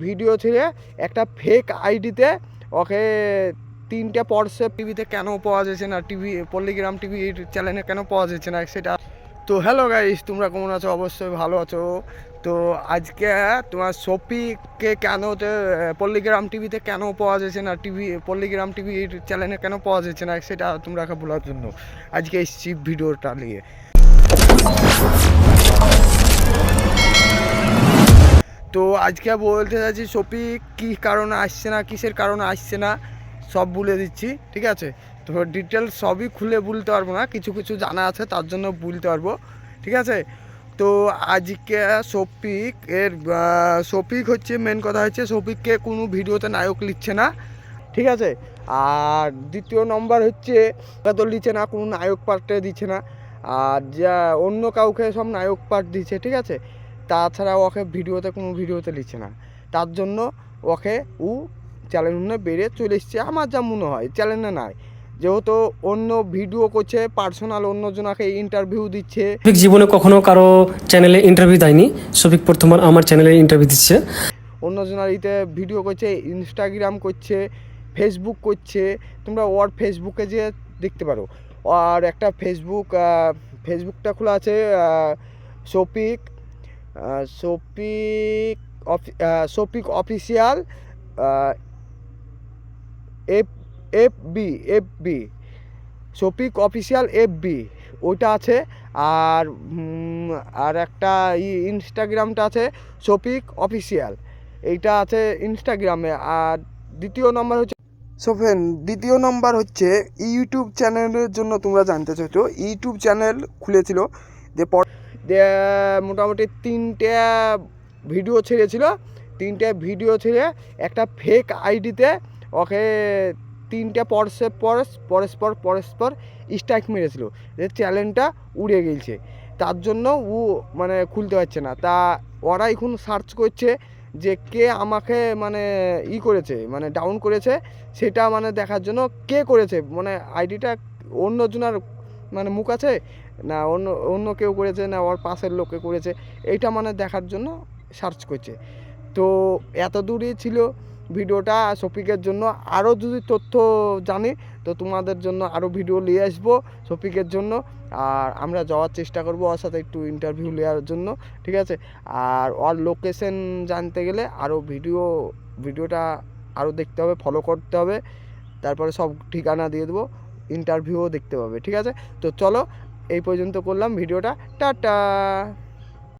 Video ছেড়ে একটা fake আইডিতে ওকে 3টে হোয়াটসঅ্যাপ টিভিতে কেন পাওয়া যাচ্ছে না, পল্লিগ্রাম টিভির চ্যানেলে কেন পাওয়া যাচ্ছে না সেটা। তো হ্যালো গাইস, তোমরা কেমন আছো? অবশ্যই ভালো আছো। তো আজকে তোমার শফিককে কেন পল্লিগ্রাম টিভিতে কেন পাওয়া যাচ্ছে না, পল্লিগ্রাম টিভির চ্যানেলে কেন পাওয়া যাচ্ছে না সেটা তোমরা বলার জন্য আজকে এসেছি ভিডিওটা নিয়ে। তো আজকে বলতে চাইছি শফিক কী কারণে আসছে না, কিসের কারণে আসছে না সব বলে দিচ্ছি, ঠিক আছে? তো ডিটেলস সবই খুলে বলতে পারবো না, কিছু কিছু জানা আছে তার জন্য বলতে পারবো, ঠিক আছে? তো আজকে শফিক হচ্ছে মেন কথা হচ্ছে শফিককে কোনো ভিডিওতে নায়ক লিখছে না, ঠিক আছে? আর দ্বিতীয় নম্বর হচ্ছে তো লিখছে না, কোনো নায়ক পার্টে দিচ্ছে না, আর যা অন্য কাউকে সব নায়ক পার্ট দিচ্ছে, ঠিক আছে? তাছাড়া ওকে কোনো ভিডিওতে লিখছে না, তার জন্য ওকে চ্যানেলে বেরিয়ে চলে এসছে আমার যা মনে হয়। চ্যানেলে নাই যেহেতু অন্য ভিডিও করছে, পার্সোনাল অন্যজনকে ইন্টারভিউ দিচ্ছে। জীবনে কখনো কারো চ্যানেলে ইন্টারভিউ দেয়নি, শফিক প্রথমবার আমার চ্যানেলে ইন্টারভিউ দিচ্ছে। অন্যজনের ভিডিও করছে, ইনস্টাগ্রাম করছে, ফেসবুক করছে। তোমরা ওর ফেসবুকে যে দেখতে পারো, আর একটা ফেসবুকটা খোলা আছে Shafiq Shafiq official FB Shafiq official FB ওইটা আছে। আর একটা ইনস্টাগ্রামটা আছে শফিক অফিসিয়াল, এইটা আছে ইনস্টাগ্রামে। আর দ্বিতীয় নম্বর হচ্ছে ইউটিউব চ্যানেলের জন্য তোমরা জানতে চাইছো, ইউটিউব চ্যানেল খুলেছিল যে মোটামুটি 3টে ভিডিও ছেড়েছিল। 3টে ভিডিও ছেড়ে একটা ফেক আইডিতে ওকে 3টে পরস্পর স্ট্রাইক মেরেছিল, যে চ্যানেলটা উড়ে গেছে, তার জন্য মানে খুলতে পারছে না। তা ওরা এখন সার্চ করছে যে কে আমাকে মানে করেছে, মানে ডাউন করেছে, সেটা মানে দেখার জন্য কে করেছে, মানে আইডিটা অন্যজনের মানে মুখ আছে না, অন্য কেউ করেছে না ওর পাশের লোকে করেছে, এইটা মানে দেখার জন্য সার্চ করছে। তো এত দূরই ছিল ভিডিওটা শফিকের জন্য। আরও যদি তথ্য জানি তো তোমাদের জন্য আরও ভিডিও নিয়ে আসবো শফিকের জন্য, আর আমরা যাওয়ার চেষ্টা করবো ওর সাথে একটু ইন্টারভিউ নেওয়ার জন্য, ঠিক আছে? আর ওর লোকেশন জানতে গেলে আরও ভিডিওটা আরও দেখতে হবে, ফলো করতে হবে, তারপরে সব ঠিকানা দিয়ে দেবো, ইন্টারভিউও দেখতে পাবে, ঠিক আছে? তো চলো এই পর্যন্ত করলাম ভিডিওটা, টাটা।